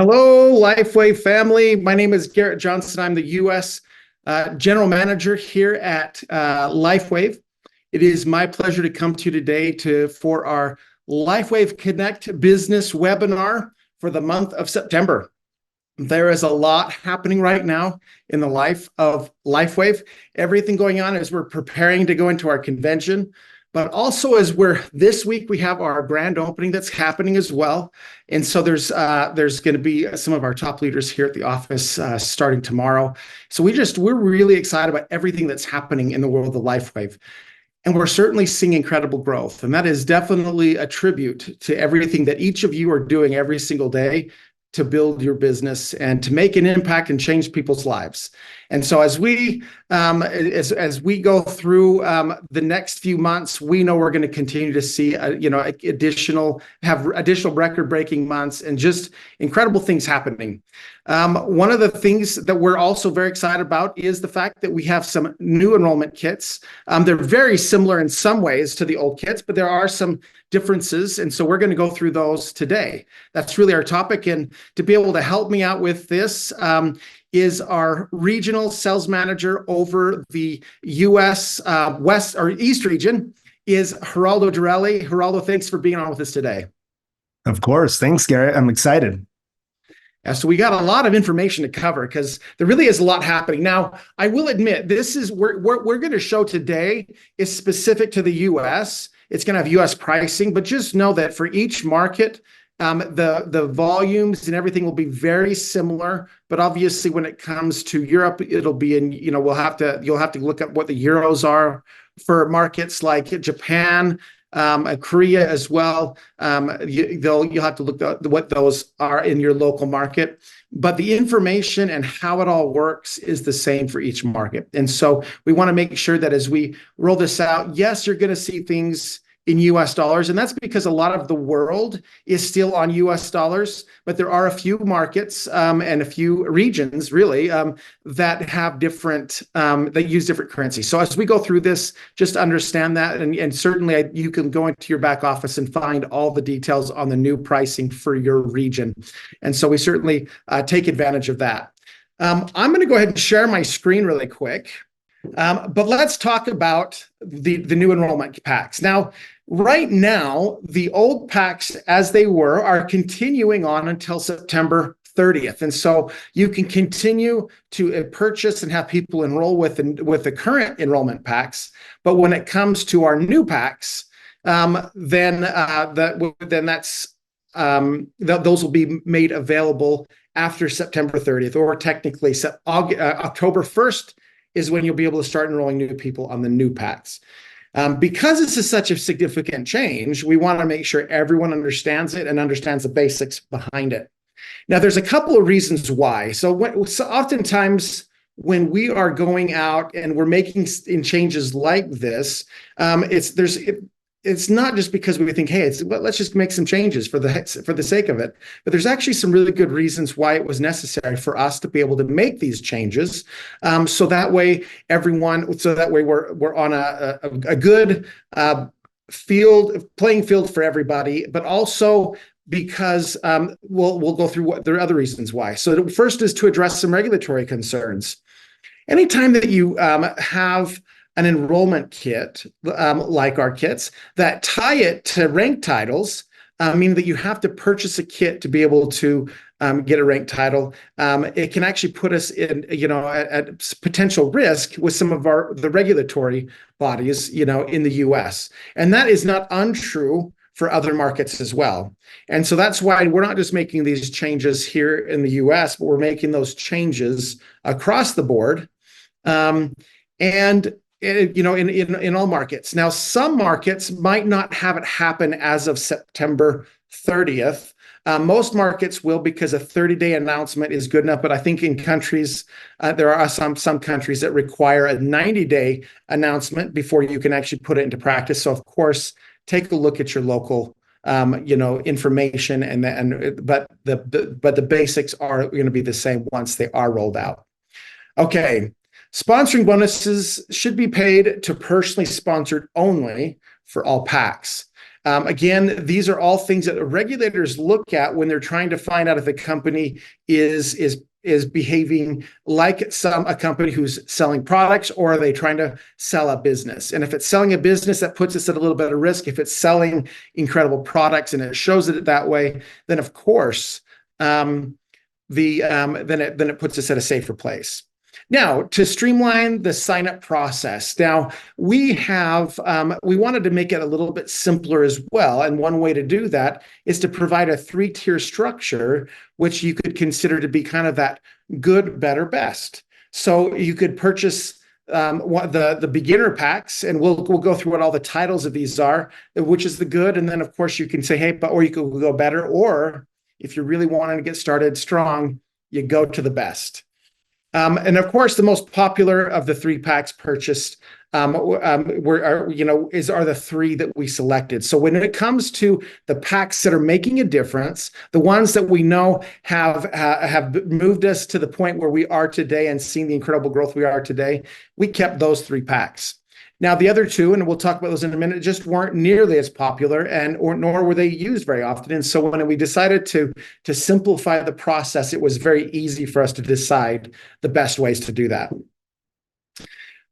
Hello, LifeWave family. My name is Gerrit Johnson. I'm the U.S. General Manager here at LifeWave. It is my pleasure to come to you today for our LifeWave Connect Business webinar for the month of September. There is a lot happening right now in the life of LifeWave. Everything going on as we're preparing to go into our convention, but also this week we have our grand opening that's happening as well. And so there's going to be some of our top leaders here at the office starting tomorrow. So we're really excited about everything that's happening in the world of LifeWave. And we're certainly seeing incredible growth. And that is definitely a tribute to everything that each of you are doing every single day to build your business and to make an impact and change people's lives. And so as we go through the next few months, we know we're going to continue to see additional record-breaking months and just incredible things happening. One of the things that we're also very excited about is the fact that we have some new enrollment kits. They're very similar in some ways to the old kits, but there are some differences. And so we're going to go through those today. That's really our topic. And to be able to help me out with this is our regional sales manager over the U.S. West or East region is Geraldo Durelli. Geraldo, thanks for being on with us today. Of course. Thanks, Gerrit. I'm excited. Yeah, so we got a lot of information to cover because there really is a lot happening. Now, I will admit, this is we're going to show today is specific to the U.S. It's going to have U.S. pricing, but just know that for each market, the volumes and everything will be very similar. But obviously, when it comes to Europe, it'll be you'll have to look at what the euros are for markets like Japan. Korea as well. You'll have to look at what those are in your local market. But the information and how it all works is the same for each market. And so we want to make sure that as we roll this out, yes, you're going to see things in US dollars. And that's because a lot of the world is still on US dollars, but there are a few markets and a few regions really that have that use different currencies. So as we go through this, just understand that. And certainly you can go into your back office and find all the details on the new pricing for your region. And so we certainly take advantage of that. I'm going to go ahead and share my screen really quick. But let's talk about the new enrollment packs. Now, right now, the old packs as they were are continuing on until September 30th. And so you can continue to purchase and have people enroll with the current enrollment packs. But when it comes to our new packs, then those will be made available after September 30th, or technically October 1st. Is when you'll be able to start enrolling new people on the new packs. Because this is such a significant change, we want to make sure everyone understands it and understands the basics behind it. Now, there's a couple of reasons why. So oftentimes when we are going out and we're making changes like this, it's not just because we think, hey, let's just make some changes for the sake of it. But there's actually some really good reasons why it was necessary for us to be able to make these changes. So that way we're on a good playing field for everybody, but also because we'll go through what there are other reasons why. So the first is to address some regulatory concerns. Anytime that you have an enrollment kit, like our kits, that tie it to rank titles, meaning that you have to purchase a kit to be able to get a rank title. It can actually put us in, at potential risk with some of the regulatory bodies, in the U.S. And that is not untrue for other markets as well. And so that's why we're not just making these changes here in the U.S., but we're making those changes across the board. In all markets. Now, some markets might not have it happen as of September 30th. Most markets will, because a 30-day announcement is good enough. But I think in countries, there are some countries that require a 90-day announcement before you can actually put it into practice. So, of course, take a look at your local information, but the basics are going to be the same once they are rolled out. Okay. Sponsoring bonuses should be paid to personally sponsored only for all packs. Again, these are all things that the regulators look at when they're trying to find out if a company is behaving like a company who's selling products, or are they trying to sell a business? And if it's selling a business, that puts us at a little bit of risk. If it's selling incredible products and it shows it that way, then of course, then it puts us at a safer place. Now, to streamline the sign-up process, now we wanted to make it a little bit simpler as well. And one way to do that is to provide a 3-tier structure, which you could consider to be kind of that good, better, best. So you could purchase the beginner packs, and we'll go through what all the titles of these are, which is the good. And then, of course, you can say, hey, or you could go better. Or if you're really wanting to get started strong, you go to the best. And of course, the most popular of the 3 packs purchased are the 3 that we selected. So when it comes to the packs that are making a difference, the ones that we know have moved us to the point where we are today and seen the incredible growth we are today, we kept those 3 packs. Now, the other 2, and we'll talk about those in a minute, just weren't nearly as popular, nor were they used very often. And so when we decided to simplify the process, it was very easy for us to decide the best ways to do that.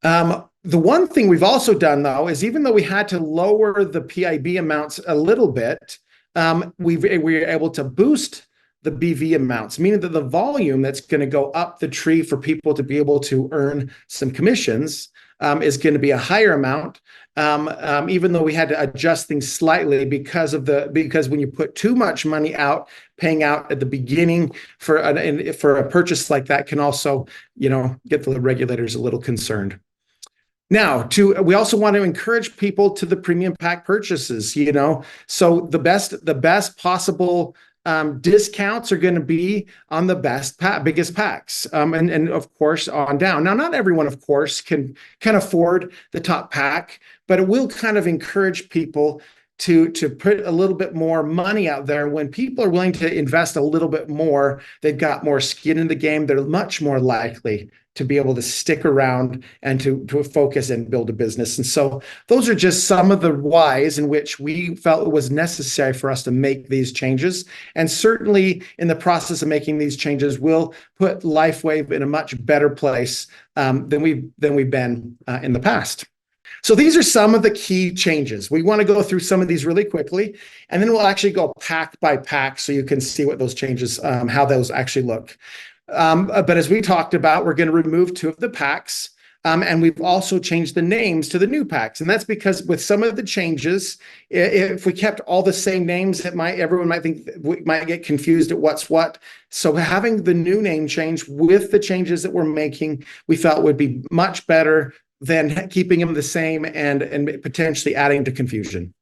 The one thing we've also done, though, is even though we had to lower the PIB amounts a little bit, we were able to boost the BV amounts, meaning that the volume that's going to go up the tree for people to be able to earn some commissions is going to be a higher amount, even though we had to adjust things slightly because when you put too much money out, paying out at the beginning for a purchase like that can also, get the regulators a little concerned. Now, we also want to encourage people to the premium pack purchases. So the best possible discounts are going to be on the biggest packs, and of course on down. Now, not everyone, of course, can afford the top pack, but it will kind of encourage people to put a little bit more money out there. When people are willing to invest a little bit more, they've got more skin in the game. They're much more likely to be able to stick around and to focus and build a business. And so those are just some of the whys in which we felt it was necessary for us to make these changes. And certainly in the process of making these changes, we'll put LifeWave in a much better place than we've been in the past. So these are some of the key changes. We want to go through some of these really quickly, and then we'll actually go pack by pack so you can see what those changes, how those actually look. But as we talked about, we're going to remove 2 of the packs, and we've also changed the names to the new packs. And that's because with some of the changes, if we kept all the same names, everyone might think we might get confused at what's what. So having the new name change with the changes that we're making, we felt would be much better than keeping them the same and potentially adding to confusion.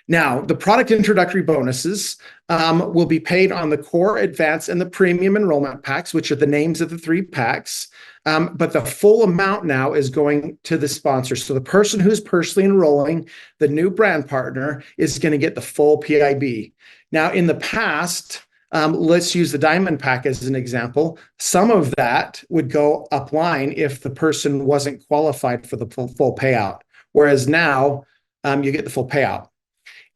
Now, the product introductory bonuses will be paid on the core, advanced, and the premium enrollment packs, which are the names of the 3 packs. But the full amount now is going to the sponsor. So the person who's personally enrolling, the new brand partner, is going to get the full PIB. Now, in the past, let's use the diamond pack as an example. Some of that would go upline if the person wasn't qualified for the full payout, whereas now you get the full payout.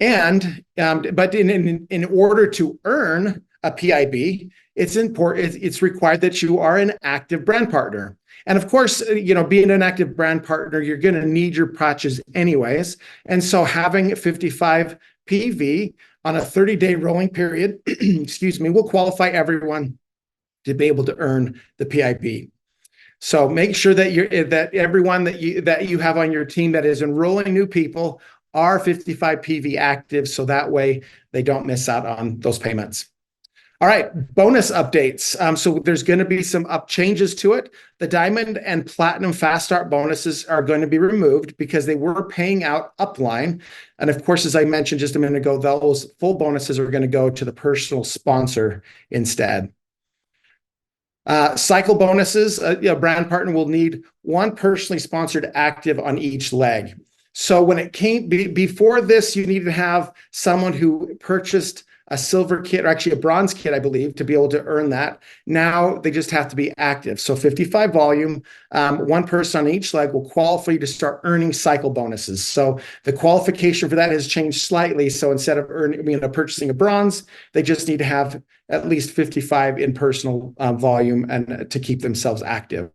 And but in order to earn a PIB, it's required that you are an active brand partner. And of course, being an active brand partner, you're going to need your patches anyways. And so having 55 PV on a 30-day rolling period, will qualify everyone to be able to earn the PIB. So make sure that everyone that you have on your team that is enrolling new people are 55 PV active, so that way they don't miss out on those payments. All right, bonus updates. So there's going to be some changes to it. The Diamond and Platinum Fast Start bonuses are going to be removed because they were paying out upline. And of course, as I mentioned just a minute ago, those full bonuses are going to go to the personal sponsor instead. Cycle bonuses, brand partner will need 1 personally sponsored active on each leg. So when it came before this, you needed to have someone who purchased a silver kit, or actually a bronze kit, I believe, to be able to earn that. Now they just have to be active. So 55 volume, one person on each leg will qualify you to start earning cycle bonuses. So the qualification for that has changed slightly. So instead of purchasing a bronze, they just need to have at least 55 in personal volume and to keep themselves active.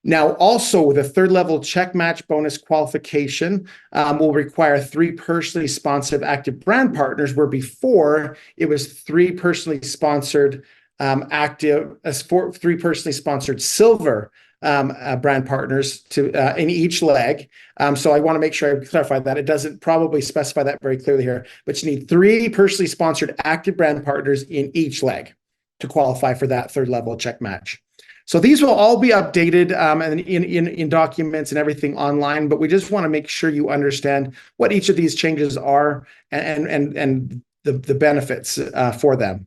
Now, also with a third level check match bonus qualification will require 3 personally sponsored active brand partners, where before it was 3 personally sponsored three personally sponsored silver brand partners in each leg. So I want to make sure I clarify that. It doesn't probably specify that very clearly here, but you need 3 personally sponsored active brand partners in each leg to qualify for that third level check match. So these will all be updated and in documents and everything online, but we just want to make sure you understand what each of these changes are and the benefits for them.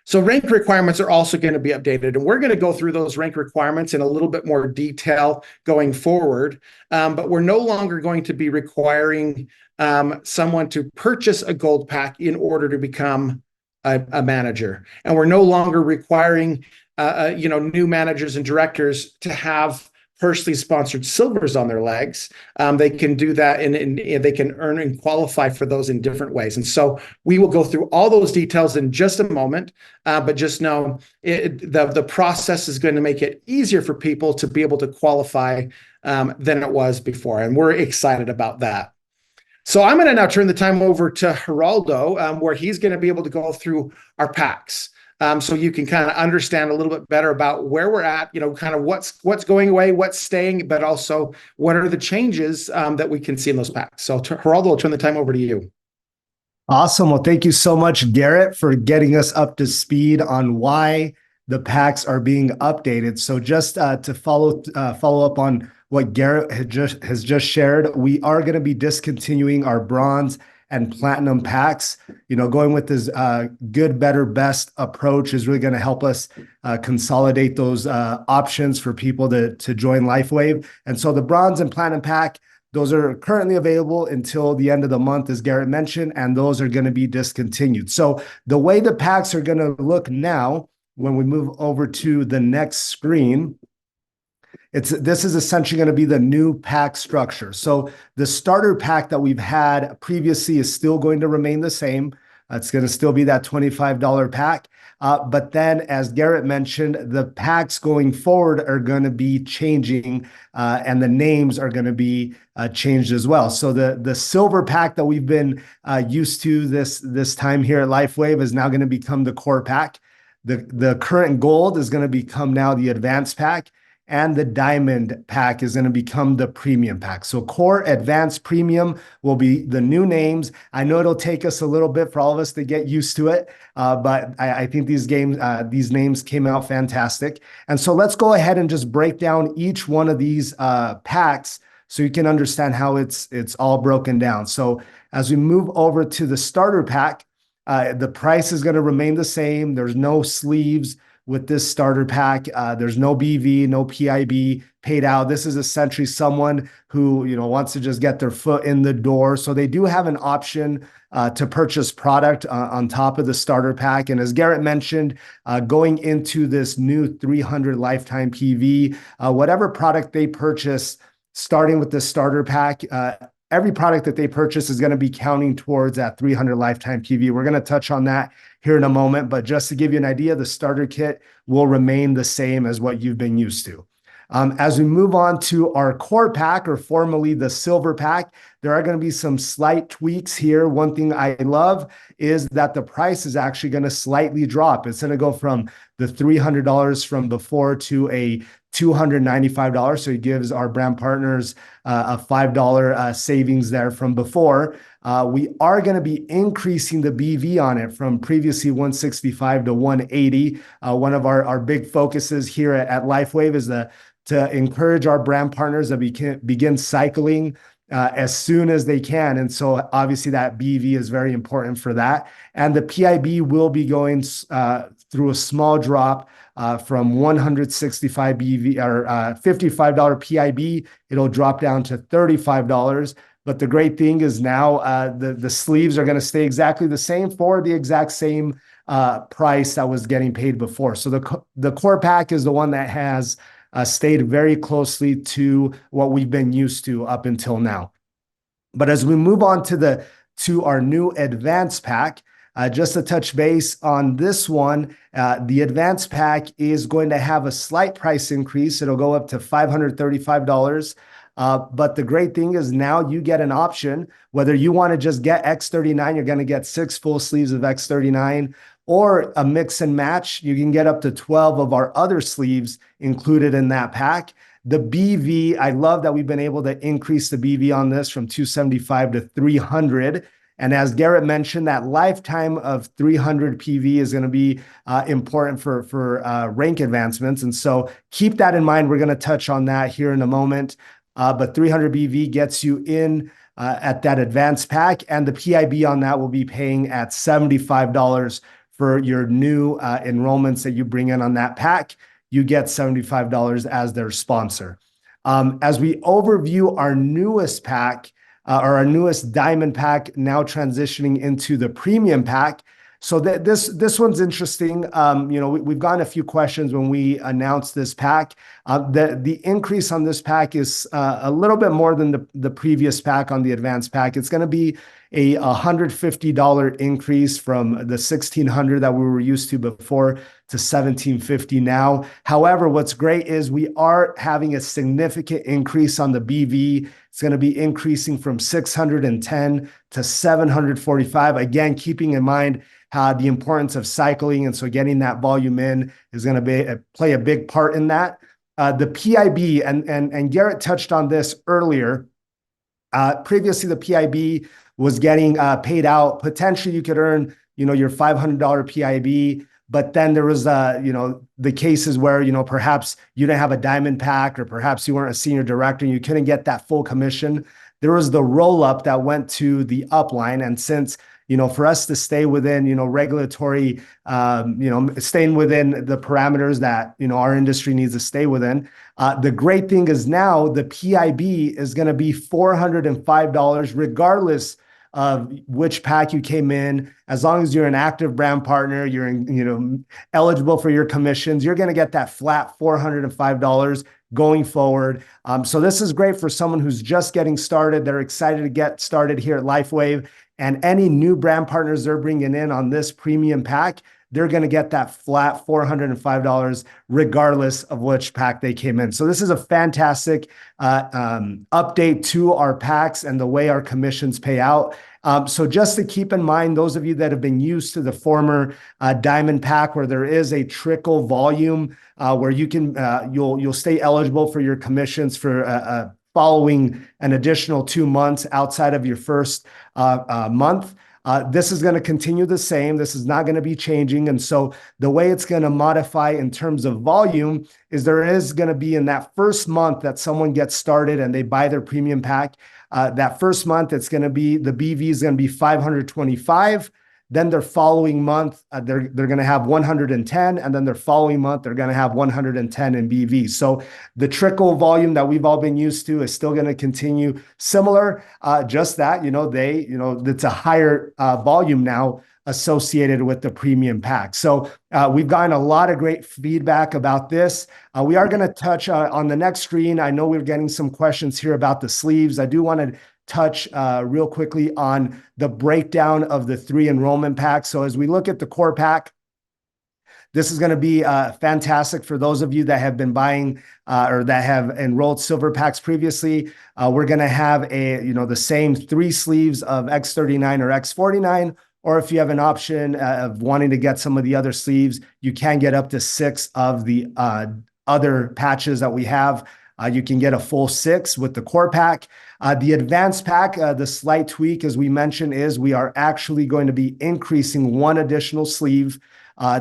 So rank requirements are also going to be updated, and we're going to go through those rank requirements in a little bit more detail going forward. But we're no longer going to be requiring someone to purchase a gold pack in order to become a manager, and we're no longer requiring new managers and directors to have personally sponsored silvers on their legs. They can do that and they can earn and qualify for those in different ways. And so we will go through all those details in just a moment, but just know the process is going to make it easier for people to be able to qualify than it was before. And we're excited about that. So I'm going to now turn the time over to Geraldo, where he's going to be able to go through our packs. So you can kind of understand a little bit better about where we're at, kind of what's going away, what's staying, but also what are the changes that we can see in those packs. So Geraldo, I'll turn the time over to you. Awesome. Well, thank you so much, Gerrit, for getting us up to speed on why the packs are being updated. So just to follow up on what Gerrit has just shared, we are going to be discontinuing our bronze and platinum packs. Going with this good, better, best approach is really going to help us consolidate those options for people to join LifeWave. And so the bronze and platinum pack, those are currently available until the end of the month, as Gerrit mentioned, and those are going to be discontinued. So the way the packs are going to look now, when we move over to the next screen, this is essentially going to be the new pack structure. So the starter pack that we've had previously is still going to remain the same. It's going to still be that $25 pack. But then, as Gerrit mentioned, the packs going forward are going to be changing, and the names are going to be changed as well. So the silver pack that we've been used to this time here at LifeWave is now going to become the core pack. The current gold is going to become now the advanced pack. And the diamond pack is going to become the premium pack. So core, advanced, premium will be the new names. I know it'll take us a little bit for all of us to get used to it, but I think these names came out fantastic. And so let's go ahead and just break down each one of these packs so you can understand how it's all broken down. So as we move over to the starter pack, the price is going to remain the same. There's no sleeves with this starter pack. There's no BV, no PIB paid out. This is essentially someone who wants to just get their foot in the door. So they do have an option to purchase product on top of the starter pack. And as Gerrit mentioned, going into this new 300 lifetime PV, whatever product they purchase, starting with the starter pack, every product that they purchase is going to be counting towards that 300 lifetime PV. We're going to touch on that here in a moment, but just to give you an idea, the starter kit will remain the same as what you've been used to. As we move on to our core pack, or formerly the silver pack, there are going to be some slight tweaks here. One thing I love is that the price is actually going to slightly drop. It's going to go from the $300 from before to a $295. So it gives our brand partners a $5 savings there from before. We are going to be increasing the BV on it from previously 165 to 180. One of our big focuses here at LifeWave is to encourage our brand partners to begin cycling as soon as they can. And so obviously that BV is very important for that. And the PIB will be going through a small drop from 165 BV or $55 PIB. It'll drop down to $35. But the great thing is now the sleeves are going to stay exactly the same for the exact same price that was getting paid before. So the core pack is the one that has stayed very closely to what we've been used to up until now. But as we move on to our new advanced pack, just to touch base on this one, the advanced pack is going to have a slight price increase. It'll go up to $535. But the great thing is now you get an option, whether you want to just get X39, you're going to get 6 full sleeves of X39, or a mix and match. You can get up to 12 of our other sleeves included in that pack. The BV, I love that we've been able to increase the BV on this from 275 to 300. And as Gerrit mentioned, that lifetime of 300 PV is going to be important for rank advancements. And so keep that in mind. We're going to touch on that here in a moment. But 300 BV gets you in at that advanced pack, and the PIB on that will be paying at $75 for your new enrollments that you bring in on that pack. You get $75 as their sponsor. As we overview our newest pack, or our newest diamond pack, now transitioning into the premium pack. So this one's interesting. We've gotten a few questions when we announced this pack. The increase on this pack is a little bit more than the previous pack on the advanced pack. It's going to be a $150 increase from the $1,600 that we were used to before to $1,750 now. However, what's great is we are having a significant increase on the BV. It's going to be increasing from 610 to 745. Again, keeping in mind the importance of cycling, and so getting that volume in is going to play a big part in that. The PIB, and Gerrit touched on this earlier. Previously, the PIB was getting paid out. Potentially, you could earn, your $500 PIB, but then there was, the cases where, perhaps you didn't have a diamond pack, or perhaps you weren't a senior director and you couldn't get that full commission. There was the roll up that went to the upline, and since for us to stay within, regulatory, staying within the parameters that, our industry needs to stay within. The great thing is now the PIB is going to be $405 regardless of which pack you came in. As long as you're an active brand partner, you're eligible for your commissions, you're going to get that flat $405 going forward. So this is great for someone who's just getting started. They're excited to get started here at LifeWave. And any new brand partners they're bringing in on this premium pack, they're going to get that flat $405 regardless of which pack they came in. So this is a fantastic update to our packs and the way our commissions pay out. So just to keep in mind, those of you that have been used to the former diamond pack, where there is a trickle volume where you can you'll stay eligible for your commissions for following an additional 2 months outside of your first month. This is going to continue the same. This is not going to be changing. And so the way it's going to modify in terms of volume is there is going to be in that first month that someone gets started and they buy their premium pack. That first month, it's going to be, the BV is going to be 525. Then their following month, they're going to have 110, and then their following month, they're going to have 110 in BV. So the trickle volume that we've all been used to is still going to continue similar, just that, it's a higher volume now associated with the premium pack. So we've gotten a lot of great feedback about this. We are going to touch on the next screen. I know we're getting some questions here about the sleeves. I do want to touch real quickly on the breakdown of the 3 enrollment packs. So as we look at the core pack, this is going to be fantastic for those of you that have been buying or that have enrolled silver packs previously. We're going to have the same 3 sleeves of X39 or X49, or if you have an option of wanting to get some of the other sleeves, you can get up to 6 of the other patches that we have. You can get a full 6 with the core pack. The advanced pack, the slight tweak, as we mentioned, is we are actually going to be increasing 1 additional sleeve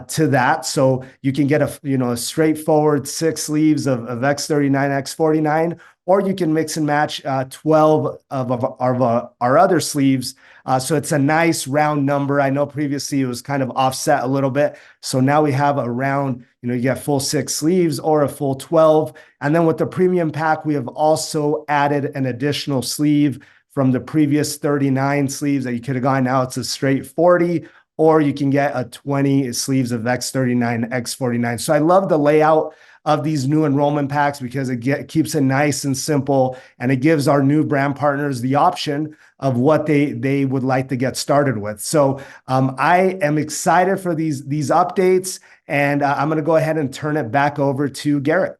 to that. So you can get a straightforward 6 sleeves of X39, X49, or you can mix and match 12 of our other sleeves. So it's a nice round number. I know previously it was kind of offset a little bit. So now we have a round, you get full 6 sleeves or a full 12. And then with the premium pack, we have also added an additional sleeve from the previous 39 sleeves that you could have gotten. Now it's a straight 40, or you can get a 20 sleeves of X39, X49. So I love the layout of these new enrollment packs because it keeps it nice and simple, and it gives our new brand partners the option of what they would like to get started with. So I am excited for these updates, and I'm going to go ahead and turn it back over to Gerrit.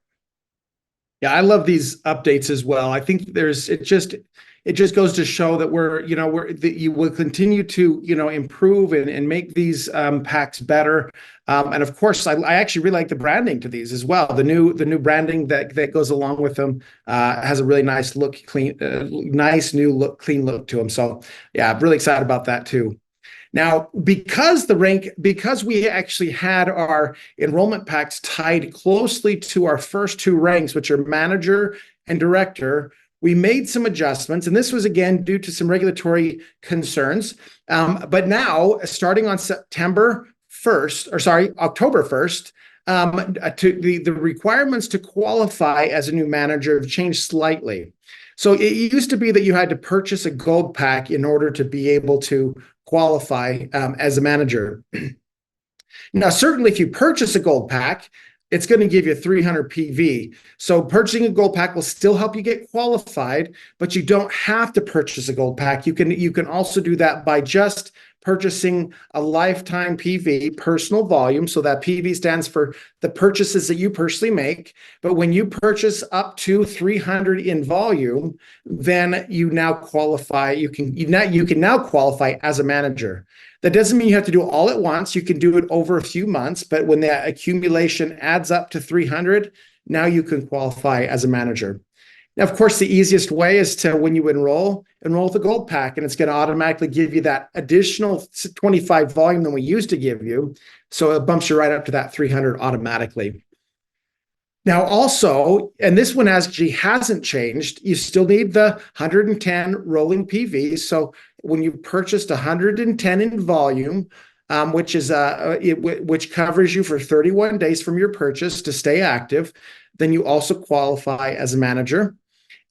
Yeah, I love these updates as well. I think it just goes to show that you will continue to, improve and make these packs better. And of course, I actually really like the branding to these as well. The new branding that goes along with them has a really nice look, nice new look, clean look to them. So yeah, I'm really excited about that too. Now, because we actually had our enrollment packs tied closely to our first two ranks, which are manager and director, we made some adjustments, and this was again due to some regulatory concerns. But now, starting on October 1st, the requirements to qualify as a new manager have changed slightly. So it used to be that you had to purchase a gold pack in order to be able to qualify as a manager. Now, certainly if you purchase a gold pack, it's going to give you 300 PV. So purchasing a gold pack will still help you get qualified, but you don't have to purchase a gold pack. You can also do that by just purchasing a lifetime PV, personal volume. So that PV stands for the purchases that you personally make. But when you purchase up to 300 in volume, then you now qualify. You can now qualify as a manager. That doesn't mean you have to do it all at once. You can do it over a few months, but when that accumulation adds up to 300, now you can qualify as a manager. Now, of course, the easiest way is to, when you enroll with a gold pack, and it's going to automatically give you that additional 25 volume than we used to give you. So it bumps you right up to that 300 automatically. Now, also, and this one actually hasn't changed, you still need the 110 rolling PV. So when you purchased 110 in volume, which covers you for 31 days from your purchase to stay active, then you also qualify as a manager.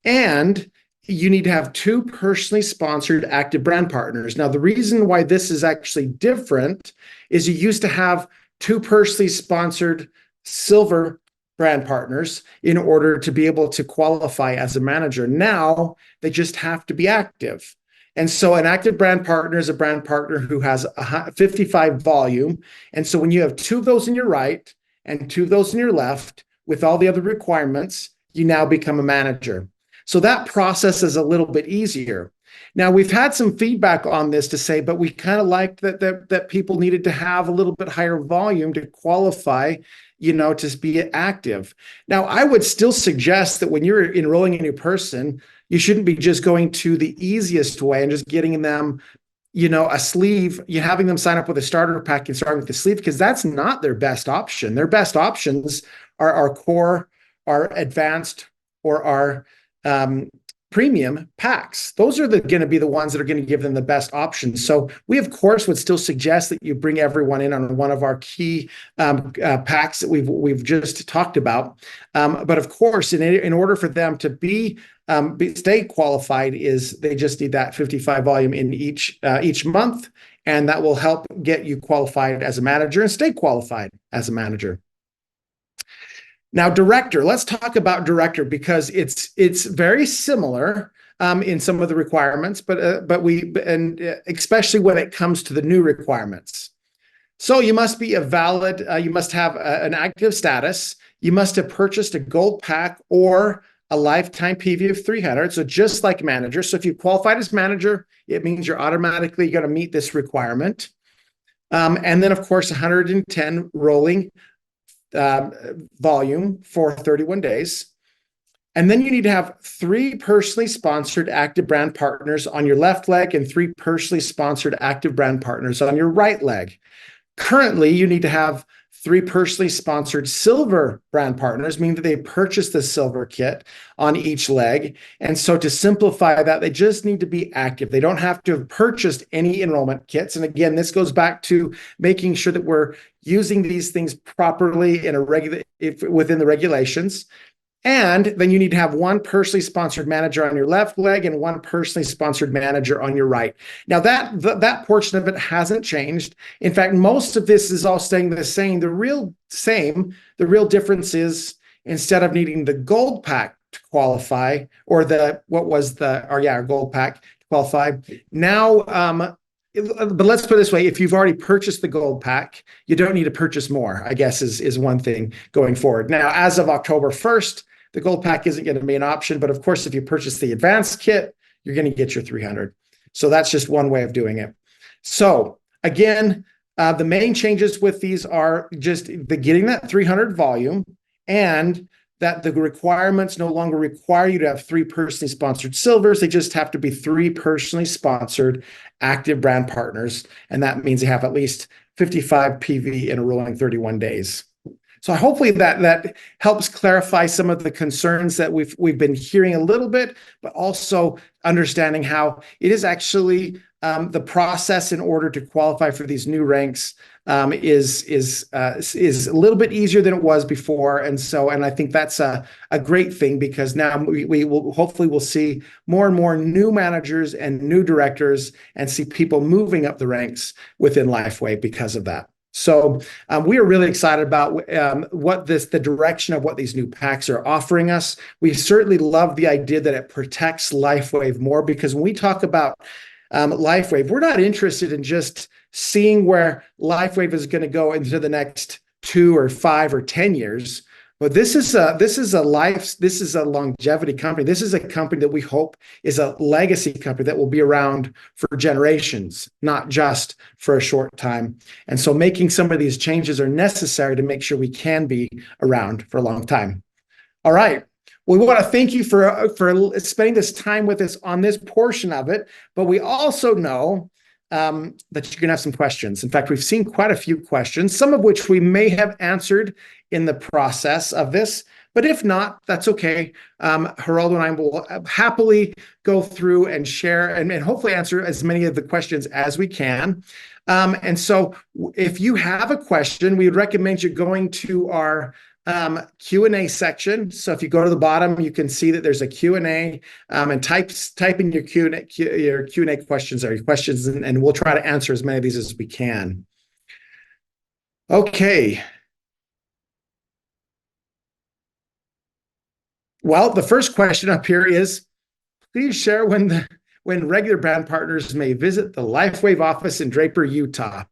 And you need to have 2 personally sponsored active brand partners. Now, the reason why this is actually different is you used to have 2 personally sponsored silver brand partners in order to be able to qualify as a manager. Now, they just have to be active. And so an active brand partner is a brand partner who has 55 volume. And so when you have 2 of those in your right and 2 of those in your left, with all the other requirements, you now become a manager. So that process is a little bit easier. Now, we've had some feedback on this to say, but we kind of liked that people needed to have a little bit higher volume to qualify, to be active. Now, I would still suggest that when you're enrolling a new person, you shouldn't be just going to the easiest way and just getting them, a sleeve, having them sign up with a starter pack and starting with the sleeve, because that's not their best option. Their best options are our core, our advanced, or our premium packs. Those are going to be the ones that are going to give them the best options. So we, of course, would still suggest that you bring everyone in on one of our key packs that we've just talked about. But of course, in order for them to stay qualified, they just need that 55 volume in each month, and that will help get you qualified as a manager and stay qualified as a manager. Now, director, let's talk about director, because it's very similar in some of the requirements, but especially when it comes to the new requirements. So you must be you must have an active status. You must have purchased a gold pack or a lifetime PV of 300. So just like manager. So if you qualified as manager, it means you're automatically going to meet this requirement. And then, of course, 110 rolling volume for 31 days. And then you need to have 3 personally sponsored active brand partners on your left leg and 3 personally sponsored active brand partners on your right leg. Currently, you need to have 3 personally sponsored silver brand partners, meaning that they purchased the silver kit on each leg. And so to simplify that, they just need to be active. They don't have to have purchased any enrollment kits. And again, this goes back to making sure that we're using these things properly within the regulations. And then you need to have one personally sponsored manager on your left leg and one personally sponsored manager on your right. Now that portion of it hasn't changed. In fact, most of this is all staying the same. The real difference is instead of needing the gold pack to qualify, or gold pack to qualify. Now, but let's put it this way: if you've already purchased the gold pack, you don't need to purchase more, I guess is one thing going forward. Now, as of October 1st, the gold pack isn't going to be an option, but of course, if you purchase the advanced kit, you're going to get your 300. So that's just one way of doing it. So again, the main changes with these are just getting that 300 volume, and that the requirements no longer require you to have 3 personally sponsored silvers. They just have to be 3 personally sponsored active brand partners. And that means they have at least 55 PV in a rolling 31 days. So hopefully that helps clarify some of the concerns that we've been hearing a little bit, but also understanding how it is actually the process in order to qualify for these new ranks is a little bit easier than it was before, and I think that's a great thing, because now we will hopefully see more and more new managers and new directors, and see people moving up the ranks within LifeWave because of that. So we are really excited about the direction of what these new packs are offering us. We certainly love the idea that it protects LifeWave more, because when we talk about LifeWave, we're not interested in just seeing where LifeWave is going to go into the next 2 or 5 or 10 years. But this is a longevity company. This is a company that we hope is a legacy company that will be around for generations, not just for a short time. And so making some of these changes are necessary to make sure we can be around for a long time. All right. We want to thank you for spending this time with us on this portion of it, but we also know that you're going to have some questions. In fact, we've seen quite a few questions, some of which we may have answered in the process of this, but if not, that's okay. Geraldo and I will happily go through and share and hopefully answer as many of the questions as we can. And so if you have a question, we would recommend you going to our Q&A section. So if you go to the bottom, you can see that there's a Q&A, and type in your Q&A questions or your questions, and we'll try to answer as many of these as we can. Okay. Well, the first question up here is, please share when regular brand partners may visit the LifeWave office in Draper, Utah.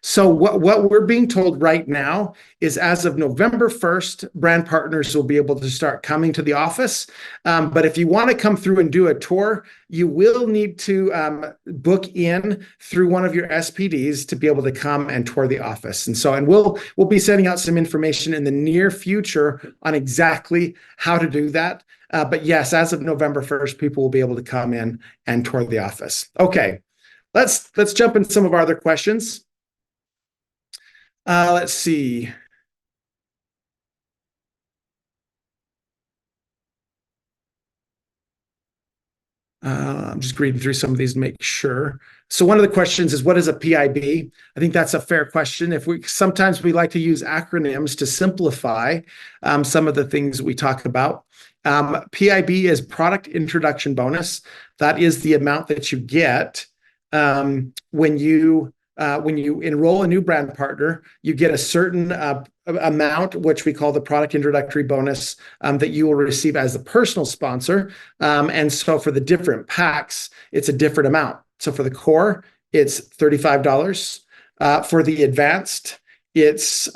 So what we're being told right now is, as of November 1st, brand partners will be able to start coming to the office. But if you want to come through and do a tour, you will need to book in through one of your SPDs to be able to come and tour the office. And we'll be sending out some information in the near future on exactly how to do that. But yes, as of November 1st, people will be able to come in and tour the office. Okay, let's jump into some of our other questions. Let's see. I'm just reading through some of these to make sure. So one of the questions is, what is a PIB? I think that's a fair question. Sometimes we like to use acronyms to simplify some of the things we talk about. PIB is product introduction bonus. That is the amount that you get when you enroll a new brand partner. You get a certain amount, which we call the product introductory bonus, that you will receive as a personal sponsor. And so for the different packs, it's a different amount. So for the core, it's $35. For the advanced, it's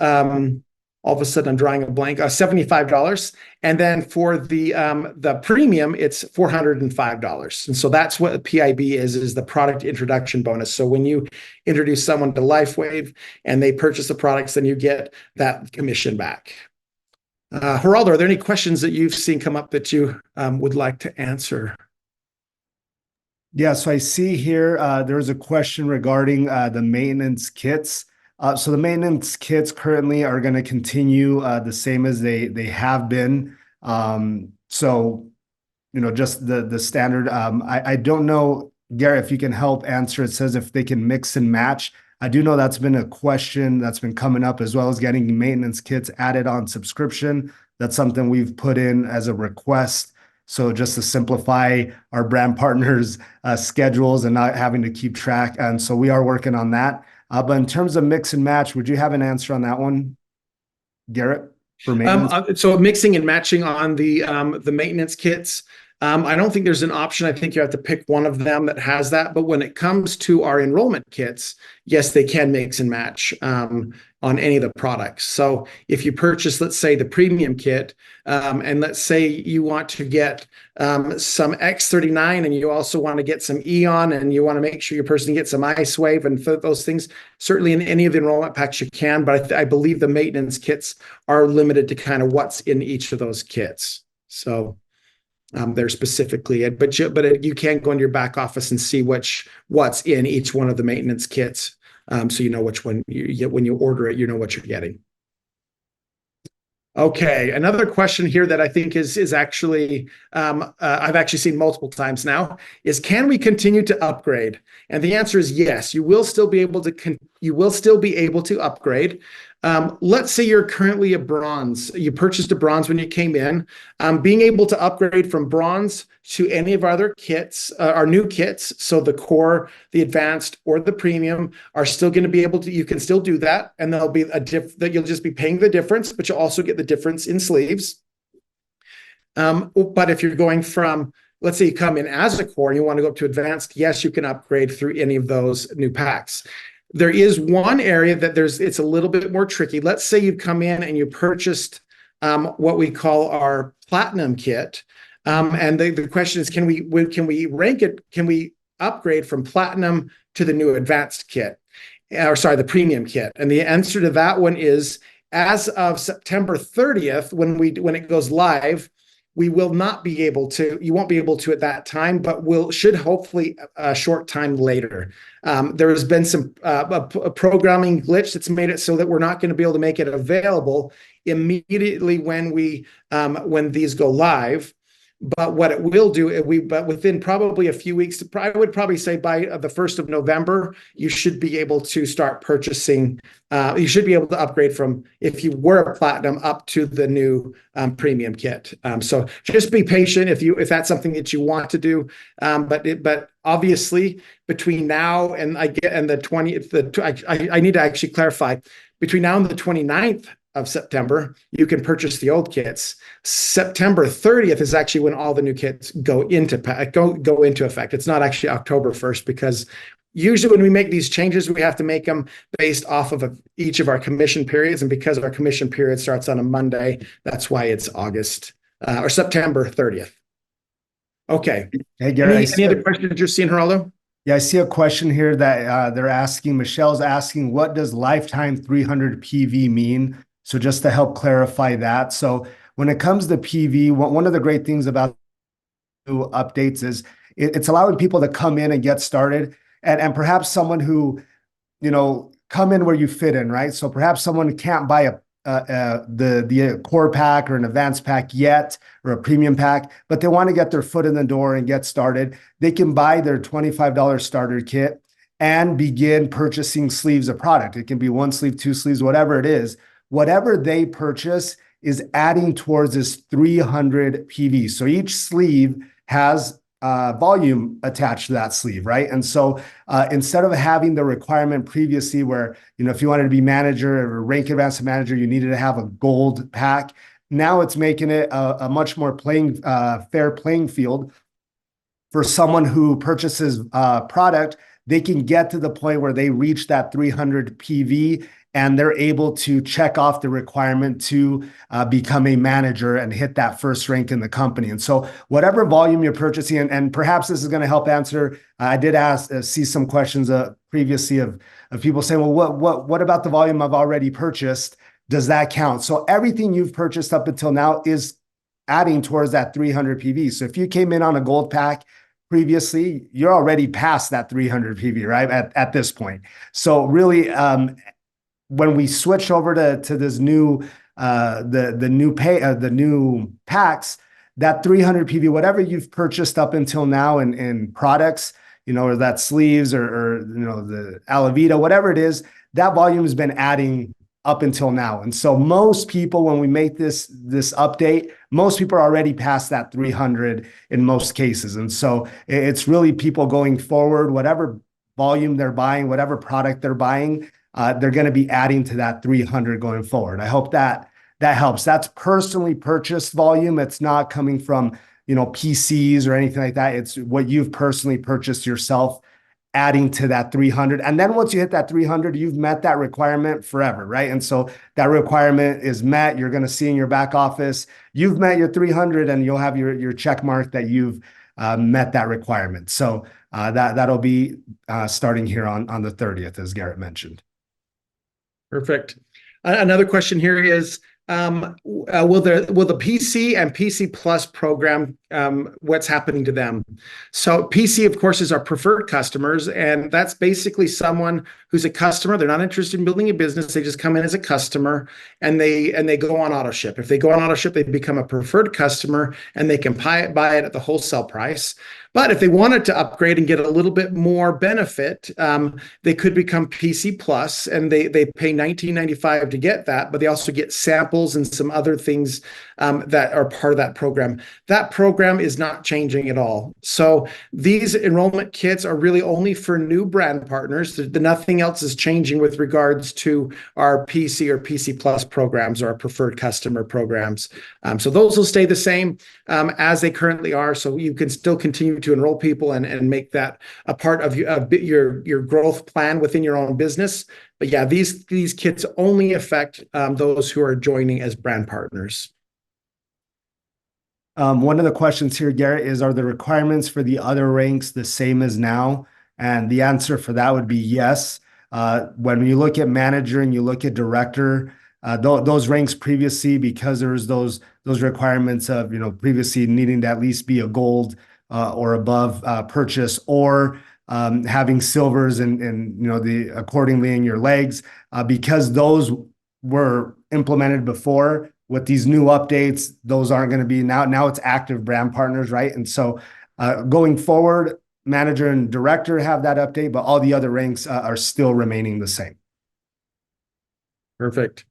all of a sudden I'm drawing a blank, $75. And then for the premium, it's $405. And so that's what the PIB is the product introduction bonus. So when you introduce someone to LifeWave and they purchase the products, then you get that commission back. Geraldo, are there any questions that you've seen come up that you would like to answer? Yeah, so I see here there's a question regarding the maintenance kits. So the maintenance kits currently are going to continue the same as they have been. So, just the standard. I don't know, Gerrit, if you can help answer. It says if they can mix and match. I do know that's been a question that's been coming up, as well as getting maintenance kits added on subscription. That's something we've put in as a request. So just to simplify our brand partners' schedules and not having to keep track. And so we are working on that. But in terms of mix and match, would you have an answer on that one, Gerrit, for maintenance? So mixing and matching on the maintenance kits. I don't think there's an option. I think you have to pick one of them that has that. But when it comes to our enrollment kits, yes, they can mix and match on any of the products. So if you purchase, let's say, the premium kit, and let's say you want to get some X39 and you also want to get some Eon and you want to make sure your person gets some LifeWave and those things, certainly in any of the enrollment packs you can. But I believe the maintenance kits are limited to kind of what's in each of those kits. So they're specifically, but you can go into your back office and see what's in each one of the maintenance kits, so you know which one you get when you order it. You know what you're getting. Okay, another question here that I think is actually I've actually seen multiple times now is, can we continue to upgrade? And the answer is yes. You will still be able to upgrade. Let's say you're currently a bronze. You purchased a bronze when you came in. Being able to upgrade from bronze to any of our other kits, our new kits, so the core, the advanced, or the premium, are still going to be able to. You can still do that, and there'll be that you'll just be paying the difference, but you'll also get the difference in sleeves. But if you're going from, let's say you come in as a core and you want to go up to advanced, yes, you can upgrade through any of those new packs. There is one area that it's a little bit more tricky. Let's say you've come in and you purchased what we call our platinum kit. And the question is, can we rank it? Can we upgrade from platinum to the new advanced kit? Or sorry, the premium kit. And the answer to that one is, as of September 30th, when it goes live, we will not be able to, you won't be able to at that time, but should hopefully a short time later. There has been some a programming glitch that's made it so that we're not going to be able to make it available immediately when these go live. But what it will do, but within probably a few weeks, I would probably say by the 1st of November, you should be able to start purchasing. You should be able to upgrade from, if you were a platinum, up to the new premium kit. So just be patient if that's something that you want to do. But obviously between now and the 20th, I need to actually clarify, between now and the 29th of September, you can purchase the old kits. September 30th is actually when all the new kits go into effect. It's not actually October 1st, because usually when we make these changes, we have to make them based off of each of our commission periods. And because our commission period starts on a Monday, that's why it's August or September 30th. Okay. Hey, Gerrit, any other questions you're seeing, Geraldo? Yeah, I see a question here that they're asking. Michelle's asking, what does lifetime 300 PV mean? So just to help clarify that. So when it comes to PV, one of the great things about new updates is it's allowing people to come in and get started, and perhaps someone who, come in where you fit in, right? So perhaps someone can't buy the core pack or an advanced pack yet, or a premium pack, but they want to get their foot in the door and get started. They can buy their $25 starter kit and begin purchasing sleeves of product. It can be one sleeve, two sleeves, whatever it is. Whatever they purchase is adding towards this 300 PV. So each sleeve has volume attached to that sleeve, right? And so instead of having the requirement previously where, if you wanted to be manager or rank advanced manager, you needed to have a gold pack. Now it's making it a much more fair playing field for someone who purchases product. They can get to the point where they reach that 300 PV and they're able to check off the requirement to become a manager and hit that first rank in the company. And so whatever volume you're purchasing, and perhaps this is going to help answer, I did see some questions previously of people saying, well, what about the volume I've already purchased? Does that count? So everything you've purchased up until now is adding towards that 300 PV. So if you came in on a gold pack previously, you're already past that 300 PV, right? At this point. So really, when we switch over to this new the new packs, that 300 PV, whatever you've purchased up until now in products, or that sleeves or the Alavita, whatever it is, that volume has been adding up until now. And so most people, when we make this update, most people are already past that 300 in most cases. And so it's really people going forward, whatever volume they're buying, whatever product they're buying, they're going to be adding to that 300 going forward. I hope that helps. That's personally purchased volume. It's not coming from, PCs or anything like that. It's what you've personally purchased yourself, adding to that 300. And then once you hit that 300, you've met that requirement forever, right? And so that requirement is met. You're going to see in your back office, you've met your 300, and you'll have your check mark that you've met that requirement. So that'll be starting here on the 30th, as Gerrit mentioned. Perfect. Another question here is, will the PC and PC Plus program, what's happening to them? So PC, of course, is our preferred customers, and that's basically someone who's a customer. They're not interested in building a business. They just come in as a customer, and they go on auto ship. If they go on auto ship, they become a preferred customer, and they can buy it at the wholesale price. But if they wanted to upgrade and get a little bit more benefit, they could become PC Plus, and they pay $19.95 to get that, but they also get samples and some other things that are part of that program. That program is not changing at all. So these enrollment kits are really only for new brand partners. Nothing else is changing with regards to our PC or PC Plus programs or our preferred customer programs. So those will stay the same as they currently are. So you can still continue to enroll people and make that a part of your growth plan within your own business. But yeah, these kits only affect those who are joining as brand partners. One of the questions here, Gerrit, is, are the requirements for the other ranks the same as now? And the answer for that would be yes. When you look at manager and you look at director, those ranks previously, because there's those requirements of, previously needing to at least be a gold or above purchase, or having silvers and the accordingly in your legs, because those were implemented before. With these new updates, those aren't going to be now it's active brand partners, right? And so going forward, manager and director have that update, but all the other ranks are still remaining the same. Perfect.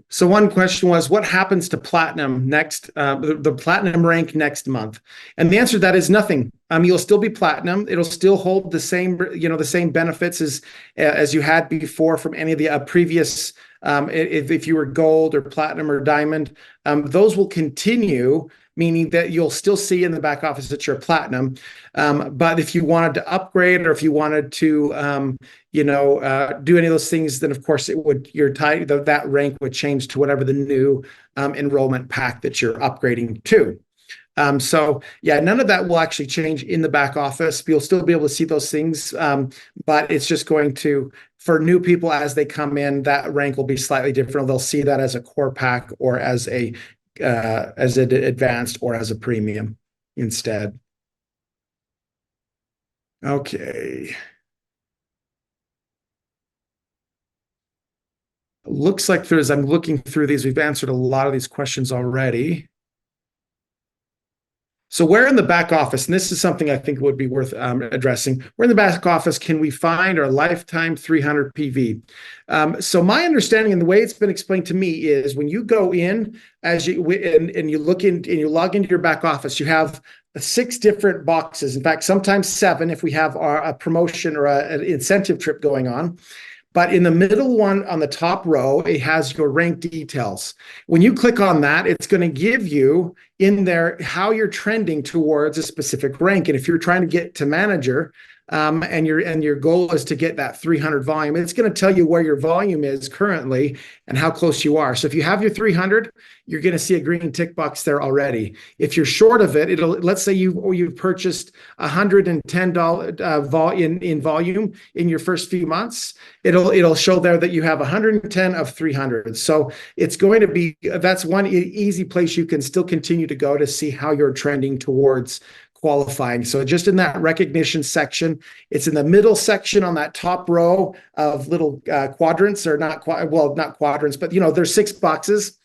So one question was, what happens to platinum next, the platinum rank next month? And the answer to that is nothing. You'll still be platinum. It'll still hold the same, the same benefits as you had before from any of the previous. If you were gold or platinum or diamond, those will continue, meaning that you'll still see in the back office that you're platinum. But if you wanted to upgrade, or if you wanted to, do any of those things, then of course that rank would change to whatever the new enrollment pack that you're upgrading to. So yeah, none of that will actually change in the back office. You'll still be able to see those things, but it's just going to, for new people as they come in, that rank will be slightly different. They'll see that as a core pack, or as an advanced, or as a premium instead. Okay. Looks like I'm looking through these, we've answered a lot of these questions already. So where in the back office, and this is something I think would be worth addressing, where in the back office can we find our lifetime 300 PV? So my understanding, and the way it's been explained to me, is when you go in and you look in and you log into your back office, you have 6 different boxes. In fact, sometimes 7 if we have a promotion or an incentive trip going on. But in the middle one on the top row, it has your rank details. When you click on that, it's going to give you in there how you're trending towards a specific rank. And if you're trying to get to manager, and your goal is to get that 300 volume, it's going to tell you where your volume is currently and how close you are. So if you have your 300, you're going to see a green tick box there already. If you're short of it, let's say you've purchased $110 in volume in your first few months, it'll show there that you have 110 of 300. So it's going to be, that's one easy place you can still continue to go to see how you're trending towards qualifying. So just in that recognition section, it's in the middle section on that top row of little quadrants, or not quadrants, but there's 6 boxes.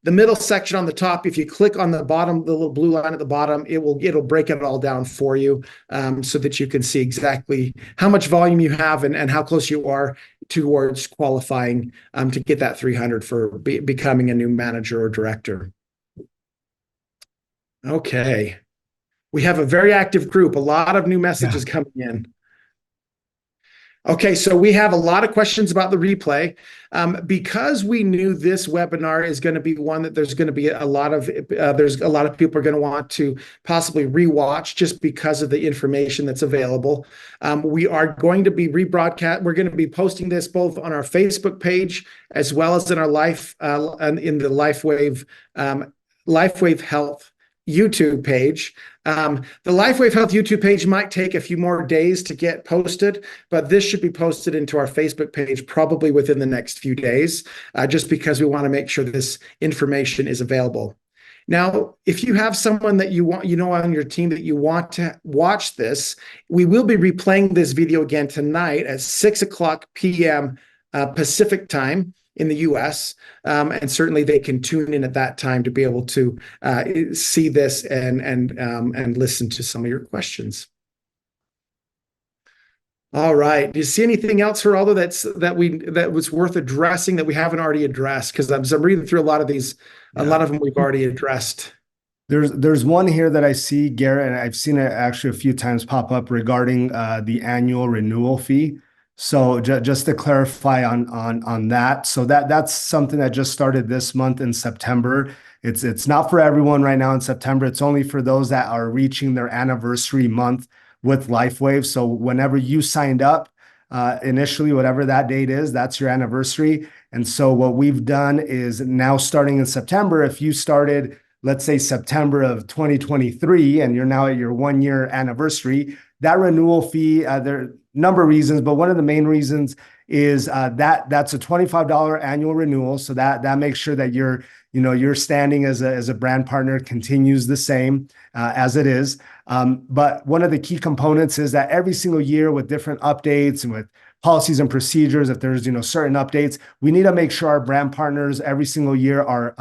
The middle section on the top, if you click on the bottom, the little blue line at the bottom, it'll break it all down for you, so that you can see exactly how much volume you have and how close you are towards qualifying to get that 300 for becoming a new manager or director. Okay. We have a very active group, a lot of new messages coming in. Okay, so we have a lot of questions about the replay. Because we knew this webinar is going to be one that there's going to be a lot of people are going to want to possibly rewatch just because of the information that's available. We are going to be rebroadcast. We're going to be posting this both on our Facebook page as well as in our in the LifeWave Health YouTube page. The LifeWave Health YouTube page might take a few more days to get posted, but this should be posted into our Facebook page probably within the next few days, just because we want to make sure this information is available. Now, if you have someone that you want, on your team that you want to watch this, we will be replaying this video again tonight at 6:00 p.m. Pacific time in the US, and certainly they can tune in at that time to be able to see this and listen to some of your questions. All right. Do you see anything else, Geraldo, that was worth addressing that we haven't already addressed? Because I'm reading through a lot of these, a lot of them we've already addressed. There's one here that I see, Gerrit, and I've seen it actually a few times pop up regarding the annual renewal fee. So just to clarify on that, so that's something that just started this month in September. It's not for everyone right now in September. It's only for those that are reaching their anniversary month with LifeWave. So whenever you signed up initially, whatever that date is, that's your anniversary. And so what we've done is now starting in September, if you started, let's say September of 2023, and you're now at your 1-year anniversary, that renewal fee, there are a number of reasons, but one of the main reasons is that's a $25 annual renewal. So that makes sure that your standing as a brand partner continues the same as it is. But one of the key components is that every single year with different updates and with policies and procedures, if there's certain updates, we need to make sure our brand partners every single year are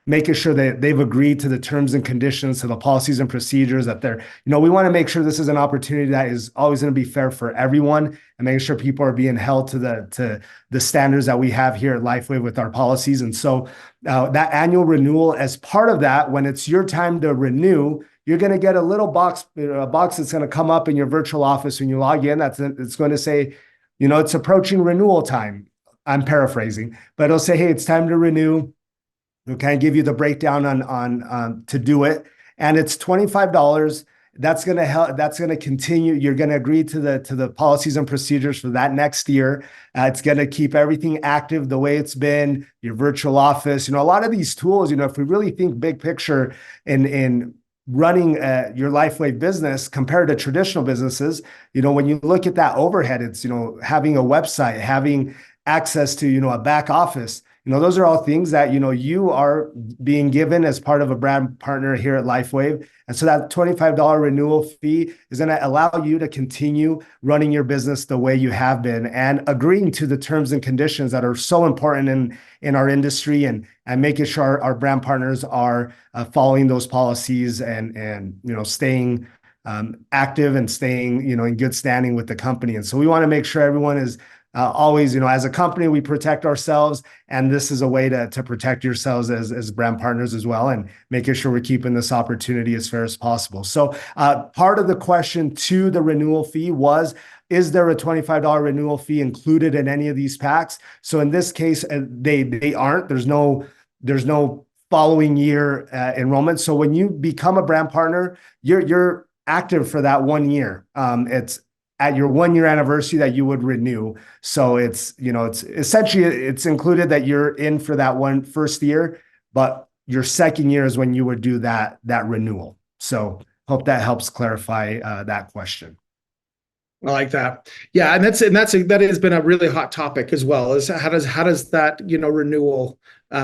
making sure that they've agreed to the terms and conditions, to the policies and procedures, that they're, we want to make sure this is an opportunity that is always going to be fair for everyone, and making sure people are being held to the standards that we have here at LifeWave with our policies. And so that annual renewal, as part of that, when it's your time to renew, you're going to get a little box, a box that's going to come up in your virtual office when you log in. It's going to say, it's approaching renewal time. I'm paraphrasing, but it'll say, hey, it's time to renew. We'll kind of give you the breakdown on to do it. And it's $25. That's going to help. That's going to continue. You're going to agree to the policies and procedures for that next year. It's going to keep everything active the way it's been, your virtual office. A lot of these tools, if we really think big picture in running your LifeWave business compared to traditional businesses, when you look at that overhead, it's, having a website, having access to, a back office. Those are all things that, you are being given as part of a brand partner here at LifeWave. And so that $25 renewal fee is going to allow you to continue running your business the way you have been and agreeing to the terms and conditions that are so important in our industry, and making sure our brand partners are following those policies and staying active and staying, in good standing with the company. And so we want to make sure everyone is always, as a company, we protect ourselves, and this is a way to protect yourselves as brand partners as well, and making sure we're keeping this opportunity as fair as possible. So part of the question to the renewal fee was, is there a $25 renewal fee included in any of these packs? So in this case, they aren't. There's no following year enrollment. So when you become a brand partner, you're active for that 1 year. It's at your 1-year anniversary that you would renew. So it's essentially, it's included that you're in for that first year, but your second year is when you would do that renewal. So hope that helps clarify that question. I like that. Yeah, and that has been a really hot topic as well. Is how does that renewal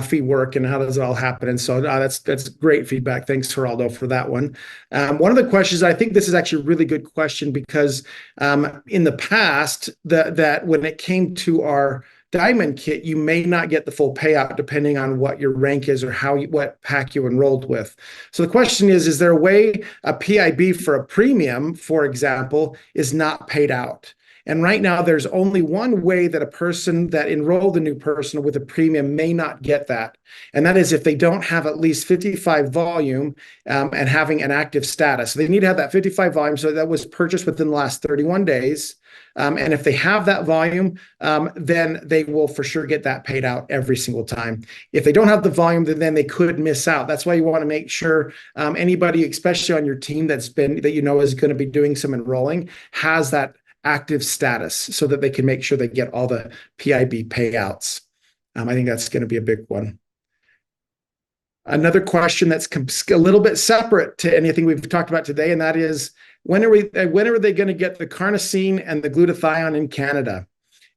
fee work, and how does it all happen? And so that's great feedback. Thanks, Geraldo, for that one. One of the questions, I think this is actually a really good question, because in the past that when it came to our Diamond kit, you may not get the full payout depending on what your rank is or what pack you enrolled with. So the question is there a way a PIB for a premium, for example, is not paid out? And right now, there's only one way that a person that enrolled a new person with a premium may not get that. And that is if they don't have at least 55 volume and having an active status. So they need to have that 55 volume. So that was purchased within the last 31 days. And if they have that volume, then they will for sure get that paid out every single time. If they don't have the volume, then they could miss out. That's why you want to make sure anybody, especially on your team that you know is going to be doing some enrolling, has that active status so that they can make sure they get all the PIB payouts. I think that's going to be a big one. Another question that's a little bit separate to anything we've talked about today, and that is, when are they going to get the carnosine and the glutathione in Canada?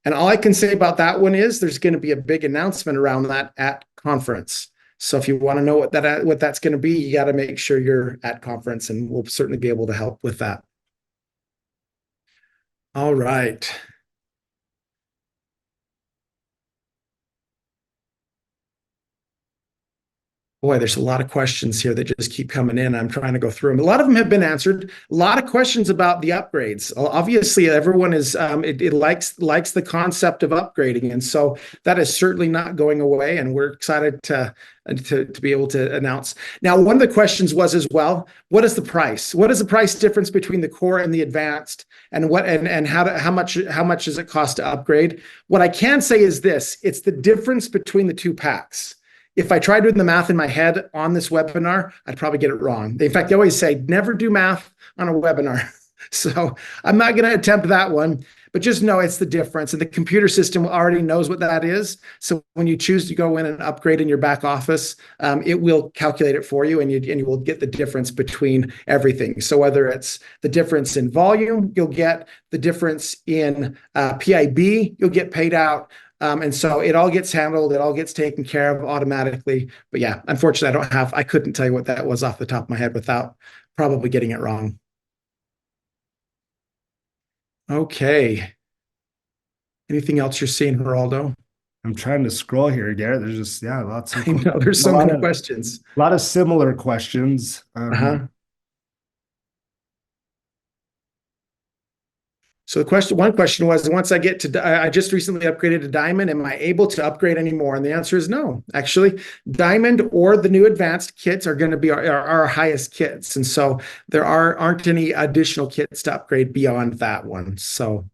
And all I can say about that one is there's going to be a big announcement around that at conference. So if you want to know what that's going to be, you got to make sure you're at conference, and we'll certainly be able to help with that. All right. Boy, there's a lot of questions here that just keep coming in. I'm trying to go through them. A lot of them have been answered. A lot of questions about the upgrades. Obviously, everyone is it likes the concept of upgrading, and so that is certainly not going away. And we're excited to be able to announce. Now, one of the questions was as well, what is the price? What is the price difference between the core and the advanced, and how much does it cost to upgrade? What I can say is this: it's the difference between the two packs. If I tried doing the math in my head on this webinar, I'd probably get it wrong. In fact, they always say, never do math on a webinar. So I'm not going to attempt that one, but just know it's the difference. And the computer system already knows what that is. So when you choose to go in and upgrade in your back office, it will calculate it for you, and you will get the difference between everything. So whether it's the difference in volume, you'll get the difference in PIB, you'll get paid out. And so it all gets handled, it all gets taken care of automatically. But yeah, unfortunately, I couldn't tell you what that was off the top of my head without probably getting it wrong. Okay. Anything else you're seeing, Geraldo? I'm trying to scroll here, Gerrit. There's just, lots of, I know, there's so many questions. A lot of similar questions. So one question was, once I get to, I just recently upgraded to Diamond, am I able to upgrade anymore? And the answer is no. Actually, Diamond or the new advanced kits are going to be our highest kits. And so there aren't any additional kits to upgrade beyond that one. So,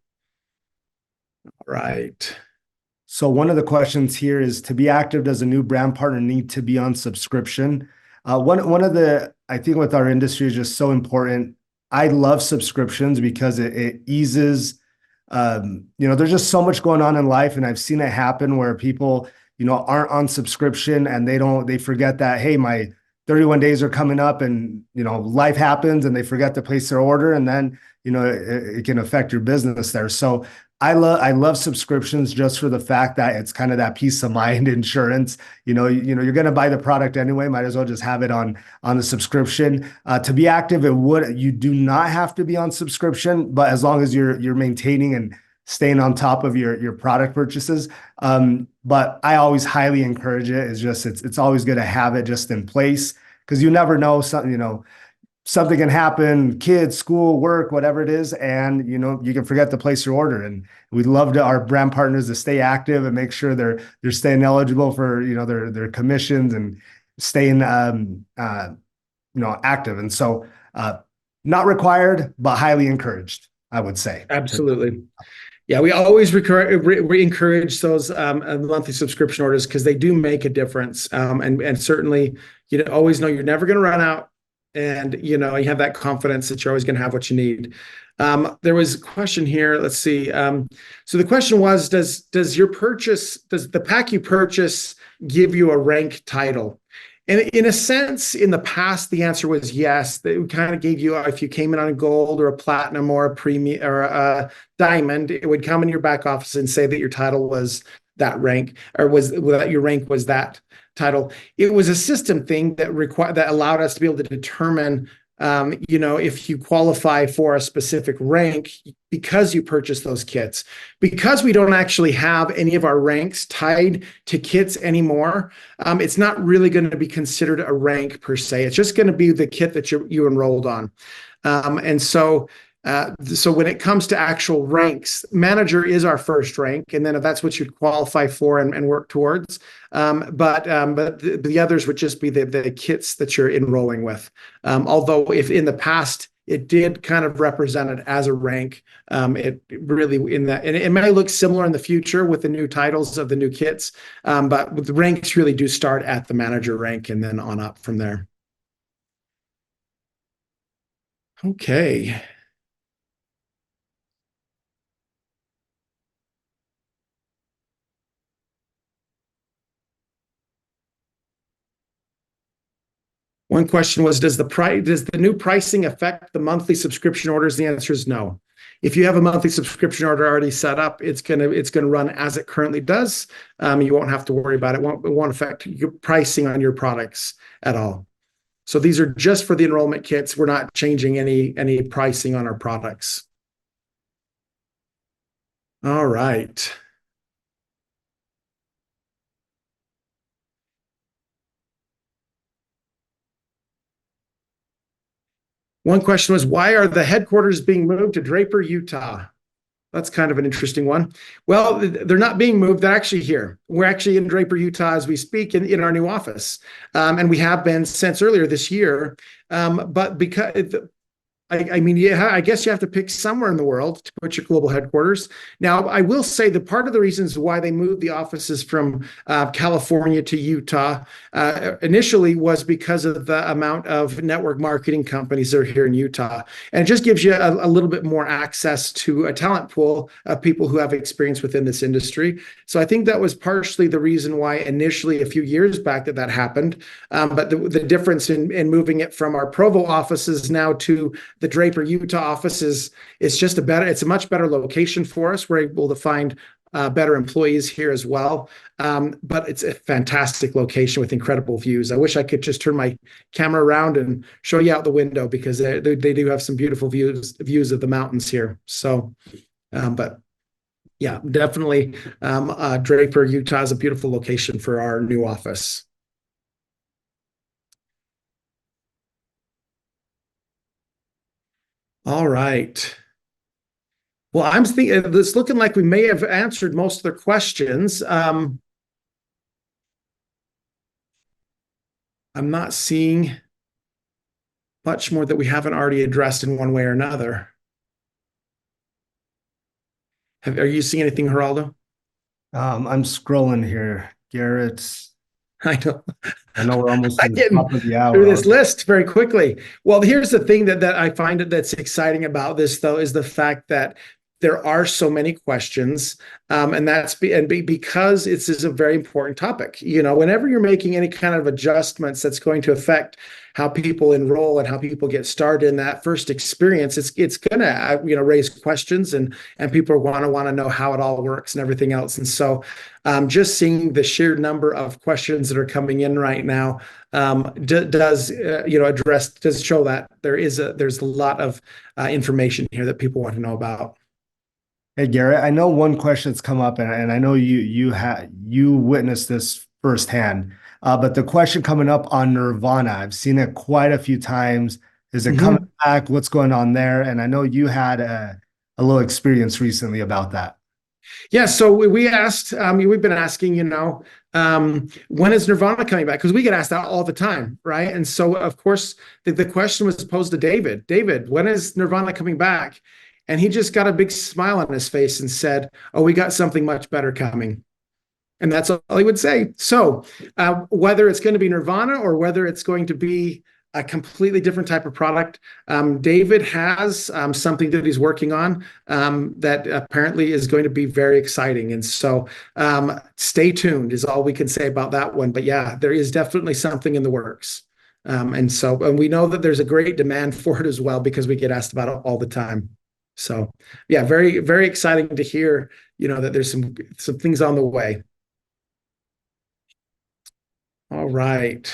all right. So one of the questions here is, to be active, does a new brand partner need to be on subscription? One of the, I think with our industry is just so important. I love subscriptions because it eases, there's just so much going on in life. And I've seen it happen where people, aren't on subscription, and they forget that, hey, my 31 days are coming up, and, life happens, and they forget to place their order. And then, it can affect your business there. So I love subscriptions just for the fact that it's kind of that peace of mind insurance. You're going to buy the product anyway, might as well just have it on the subscription. To be active, you do not have to be on subscription, but as long as you're maintaining and staying on top of your product purchases. But I always highly encourage it. It's always good to have it just in place, because you never know something can happen, kids, school, work, whatever it is, and you can forget to place your order. And we'd love our brand partners to stay active and make sure they're staying eligible for their commissions and staying active. And so not required, but highly encouraged, I would say. Absolutely. Yeah, we always encourage those monthly subscription orders, because they do make a difference. And certainly, always know you're never going to run out. And, you have that confidence that you're always going to have what you need. There was a question here. Let's see. So the question was, does the pack you purchase give you a rank title? And in a sense, in the past, the answer was yes. They kind of gave you, if you came in on a gold or a platinum or a premium or a diamond, it would come in your back office and say that your title was that rank, or that your rank was that title. It was a system thing that allowed us to be able to determine, if you qualify for a specific rank because you purchase those kits. Because we don't actually have any of our ranks tied to kits anymore, it's not really going to be considered a rank per se. It's just going to be the kit that you enrolled on. And so So when it comes to actual ranks, manager is our first rank, and then if that's what you'd qualify for and work towards. But the others would just be the kits that you're enrolling with. Although if in the past it did kind of represent it as a rank, it really in that, and it may look similar in the future with the new titles of the new kits, but the ranks really do start at the manager rank and then on up from there. Okay. One question was, does the new pricing affect the monthly subscription orders? The answer is no. If you have a monthly subscription order already set up, it's gonna run as it currently does. You won't have to worry about it. It won't affect your pricing on your products at all. So these are just for the enrollment kits. We're not changing any pricing on our products. All right. One question was, why are the headquarters being moved to Draper, Utah? That's kind of an interesting one. Well, they're not being moved. They're actually here. We're actually in Draper, Utah as we speak in our new office. And we have been since earlier this year. But because I mean, yeah, I guess you have to pick somewhere in the world to put your global headquarters. Now, I will say that part of the reasons why they moved the offices from California to Utah initially was because of the amount of network marketing companies that are here in Utah. And it just gives you a little bit more access to a talent pool of people who have experience within this industry. So I think that was partially the reason why initially a few years back that happened. But the difference in moving it from our Provo offices now to the Draper, Utah office it's a much better location for us. We're able to find better employees here as well. But it's a fantastic location with incredible views. I wish I could just turn my camera around and show you out the window because they do have some beautiful views of the mountains here. So, but yeah, definitely Draper, Utah is a beautiful location for our new office. All right. Well, I'm thinking it's looking like we may have answered most of their questions. I'm not seeing much more that we haven't already addressed in one way or another. Are you seeing anything, Geraldo? I'm scrolling here, Gerrit. I know. I know we're almost to the Getting top of the hour. through this list very quickly. Well, here's the thing that I find that's exciting about this, though, is the fact that there are so many questions, and because this is a very important topic. You know, whenever you're making any kind of adjustments that's going to affect how people enroll and how people get started in that first experience, it's gonna raise questions and people want to know how it all works and everything else. And so, just seeing the sheer number of questions that are coming in right now does show that there's a lot of information here that people want to know about. Hey, Gerrit, I know one question that's come up, and I know you witnessed this firsthand. But the question coming up on Nirvana, I've seen it quite a few times. Is it coming back? What's going on there? And I know you had a little experience recently about that. Yeah, so we asked, we've been asking, when is Nirvana coming back? Because we get asked that all the time, right? And so, of course, the question was posed to David. David, when is Nirvana coming back? And he just got a big smile on his face and said, "Oh, we got something much better coming." And that's all he would say. So whether it's going to be Nirvana or whether it's going to be a completely different type of product, David has something that he's working on that apparently is going to be very exciting. And so stay tuned is all we can say about that one. But yeah, there is definitely something in the works. And we know that there's a great demand for it as well because we get asked about it all the time. So yeah, very, very exciting to hear, that there's some things on the way. All right.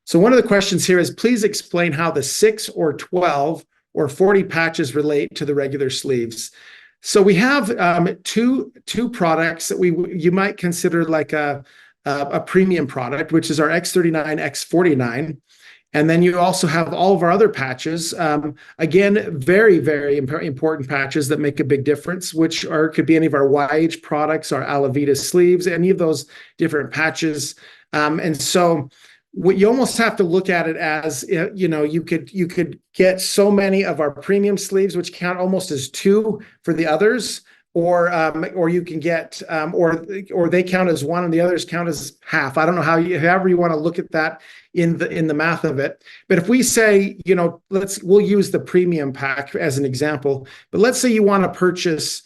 So one of the questions here is, please explain how the 6 or 12 or 40 patches relate to the regular sleeves. So we have two products that you might consider like a premium product, which is our X39, X49. And then you also have all of our other patches. Again, very, very important patches that make a big difference, which could be any of our YH products, our Alavita sleeves, any of those different patches. And so what you almost have to look at it as, you could get so many of our premium sleeves, which count almost as two for the others, or you can get or they count as one and the others count as half. I don't know however you want to look at that in the math of it. But if we say, we'll use the premium pack as an example, but let's say you want to purchase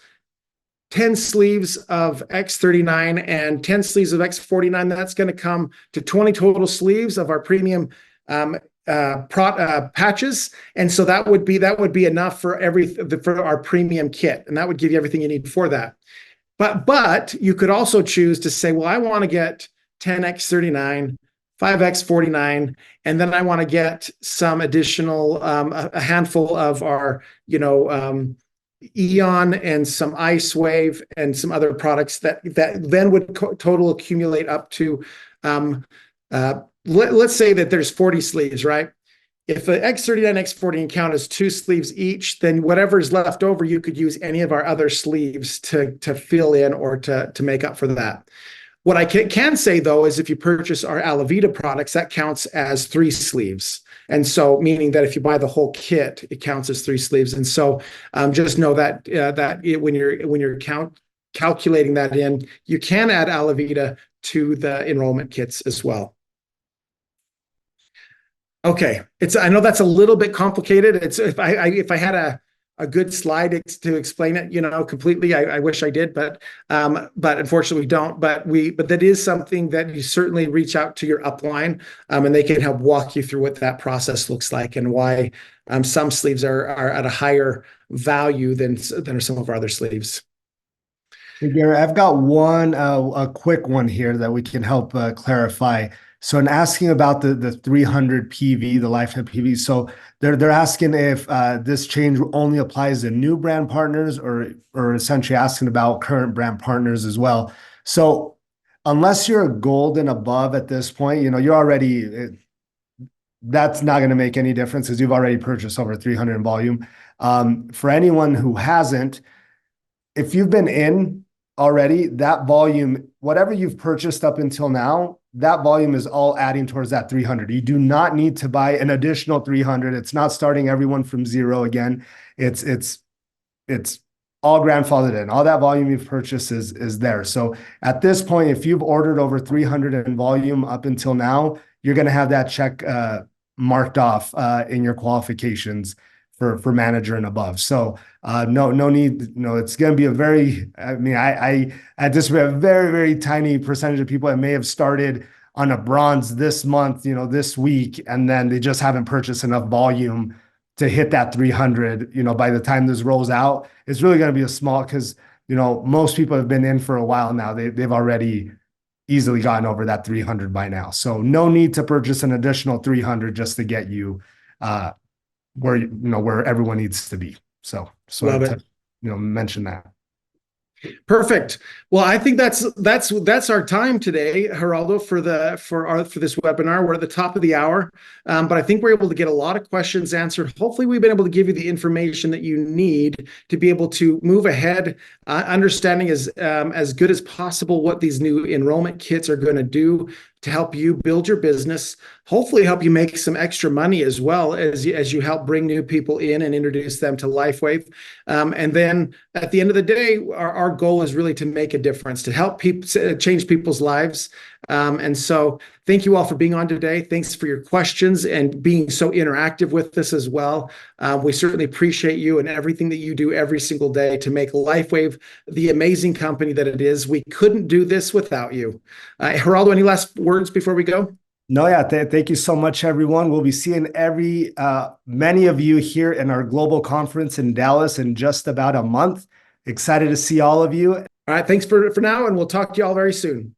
10 sleeves of X39 and 10 sleeves of X49, that's going to come to 20 total sleeves of our premium patches. And so that would be enough for our premium kit. And that would give you everything you need for that. But you could also choose to say, well, I want to get 10X39, 5X49, and then I want to get some additional, a handful of our, Eon and some LifeWave and some other products that then would total accumulate up to, let's say that there's 40 sleeves, right? If the X39, X40 count as 2 sleeves each, then whatever's left over, you could use any of our other sleeves to fill in or to make up for that. What I can say, though, is if you purchase our Alavita products, that counts as 3 sleeves. And so, meaning that if you buy the whole kit, it counts as 3 sleeves. And so just know that when you're calculating that in, you can add Alavita to the enrollment kits as well. Okay, I know that's a little bit complicated. If I had a good slide to explain it, completely, I wish I did, but unfortunately we don't. But that is something that you certainly reach out to your upline, and they can help walk you through what that process looks like and why some sleeves are at a higher value than are some of our other sleeves. Hey, Gerrit, I've got a quick one here that we can help clarify. So in asking about the 300 PV, the LifeWave PV, so they're asking if this change only applies to new brand partners or essentially asking about current brand partners as well. So unless you're a gold and above at this point, you're already, that's not going to make any difference because you've already purchased over 300 in volume. For anyone who hasn't, if you've been in already, that volume, whatever you've purchased up until now, that volume is all adding towards that 300. You do not need to buy an additional 300. It's not starting everyone from zero again. It's all grandfathered in. All that volume you've purchased is there. So at this point, if you've ordered over 300 in volume up until now, you're going to have that check marked off in your qualifications for manager and above. So no need. It's going to be I anticipate a very, very tiny percentage of people that may have started on a bronze this month, this week, and then they just haven't purchased enough volume to hit that 300. By the time this rolls out, it's really going to be a small, because most people have been in for a while now. They've already easily gotten over that 300 by now. So no need to purchase an additional 300 just to get you where everyone needs to be. So Love it. Mention that. Perfect. Well, I think that's our time today, Geraldo, for this webinar. We're at the top of the hour, but I think we're able to get a lot of questions answered. Hopefully, we've been able to give you the information that you need to be able to move ahead, understanding as good as possible what these new enrollment kits are going to do to help you build your business, hopefully help you make some extra money as well as you help bring new people in and introduce them to LifeWave. And then at the end of the day, our goal is really to make a difference, to help people change people's lives. And so thank you all for being on today. Thanks for your questions and being so interactive with this as well. We certainly appreciate you and everything that you do every single day to make LifeWave the amazing company that it is. We couldn't do this without you. Geraldo, any last words before we go? No, yeah. Thank you so much, everyone. We'll be seeing many of you here in our global conference in Dallas in just about a month. Excited to see all of you. All right. Thanks for now, and we'll talk to you all very soon.